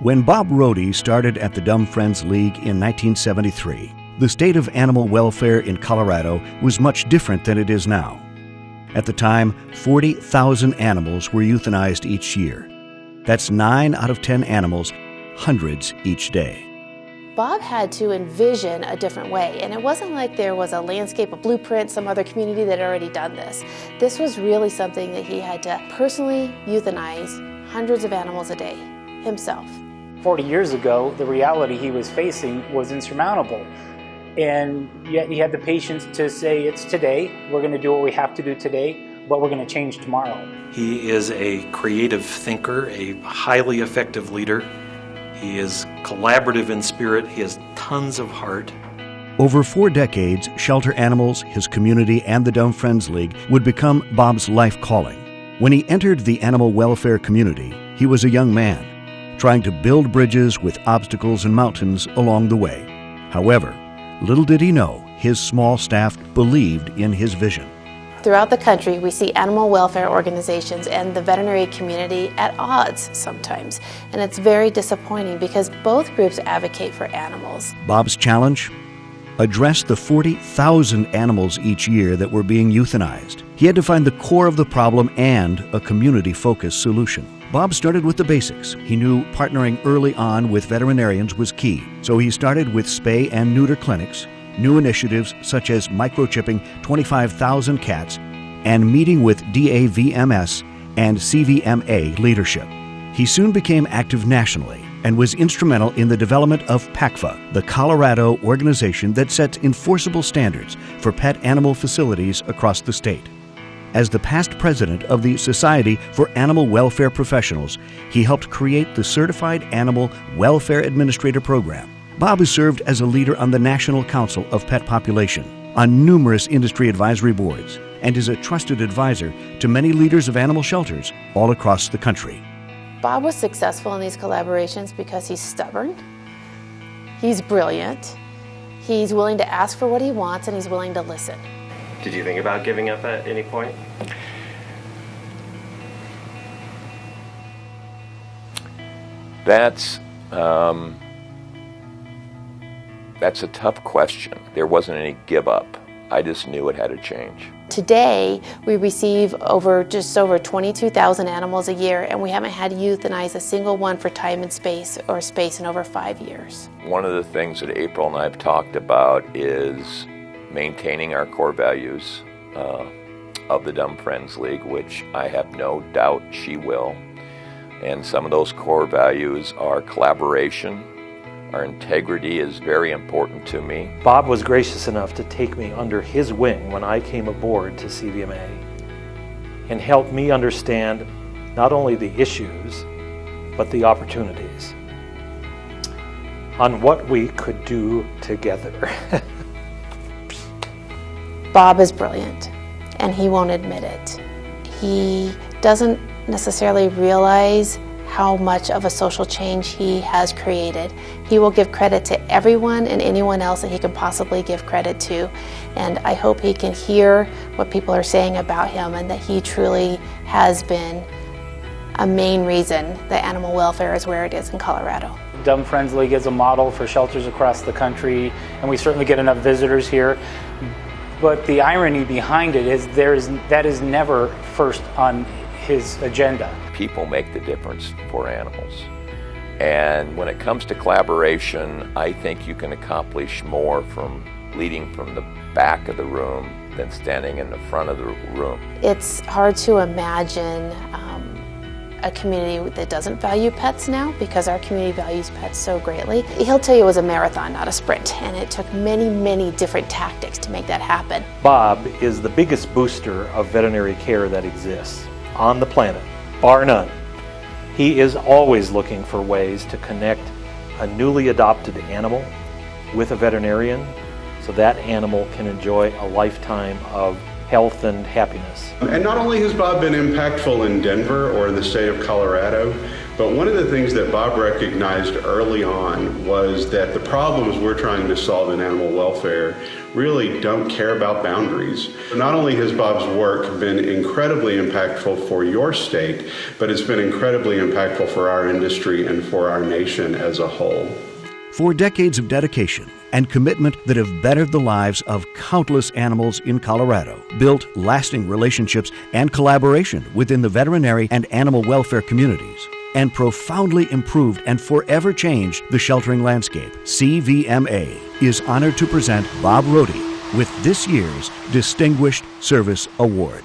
When Bob Rohde started at the Dumb Friends League in 1973, the state of animal welfare in Colorado was much different than it is now. At the time, 40,000 animals were euthanized each year. That's 9 out of 10 animals, hundreds each day. Bob had to envision a different way, and it wasn't like there was a landscape, a blueprint, some other community that had already done this. This was really something that he had to personally euthanize hundreds of animals a day himself. 40 years ago, the reality he was facing was insurmountable. And yet he had the patience to say, it's today, we're going to do what we have to do today, but we're going to change tomorrow. He is a creative thinker, a highly effective leader. He is collaborative in spirit. He has tons of heart. Over 4 decades, shelter animals, his community, and the Dumb Friends League would become Bob's life calling. When he entered the animal welfare community, he was a young man, trying to build bridges with obstacles and mountains along the way. However, little did he know, his small staff believed in his vision. Throughout the country, we see animal welfare organizations and the veterinary community at odds sometimes, and it's very disappointing because both groups advocate for animals. Bob's challenge? Address the 40,000 animals each year that were being euthanized. He had to find the core of the problem and a community-focused solution. Bob started with the basics. He knew partnering early on with veterinarians was key, so he started with spay and neuter clinics, new initiatives such as microchipping 25,000 cats, and meeting with DAVMS and CVMA leadership. He soon became active nationally and was instrumental in the development of PACFA, the Colorado organization that sets enforceable standards for pet animal facilities across the state. As the past president of the Society for Animal Welfare Professionals, he helped create the Certified Animal Welfare Administrator Program. Bob has served as a leader on the National Council of Pet Population, on numerous industry advisory boards, and is a trusted advisor to many leaders of animal shelters all across the country. Bob was successful in these collaborations because he's stubborn, he's brilliant, he's willing to ask for what he wants, and he's willing to listen. Did you think about giving up at any point? That's a tough question. There wasn't any give up. I just knew it had to change. Today, we receive just over 22,000 animals a year, and we haven't had to euthanize a single one for time and space or space in over 5 years. One of the things that April and I have talked about is maintaining our core values of the Dumb Friends League, which I have no doubt she will. And some of those core values are collaboration. Our integrity is very important to me. Bob was gracious enough to take me under his wing when I came aboard to CVMA and helped me understand not only the issues, but the opportunities on what we could do together. Bob is brilliant, and he won't admit it. He doesn't necessarily realize how much of a social change he has created. He will give credit to everyone and anyone else that he can possibly give credit to, and I hope he can hear what people are saying about him and that he truly has been a main reason that animal welfare is where it is in Colorado. Dumb Friends League is a model for shelters across the country, and we certainly get enough visitors here. But the irony behind it is that is never first on his agenda. People make the difference for animals. And when it comes to collaboration, I think you can accomplish more from leading from the back of the room than standing in the front of the room. It's hard to imagine a community that doesn't value pets now, because our community values pets so greatly. He'll tell you it was a marathon, not a sprint, and it took many, many different tactics to make that happen. Bob is the biggest booster of veterinary care that exists on the planet, bar none. He is always looking for ways to connect a newly adopted animal with a veterinarian so that animal can enjoy a lifetime of health and happiness. And not only has Bob been impactful in Denver or in the state of Colorado, but one of the things that Bob recognized early on was that the problems we're trying to solve in animal welfare really don't care about boundaries. Not only has Bob's work been incredibly impactful for your state, but it's been incredibly impactful for our industry and for our nation as a whole. For decades of dedication and commitment that have bettered the lives of countless animals in Colorado, built lasting relationships and collaboration within the veterinary and animal welfare communities, and profoundly improved and forever changed the sheltering landscape, CVMA is honored to present Bob Rohde with this year's Distinguished Service Award.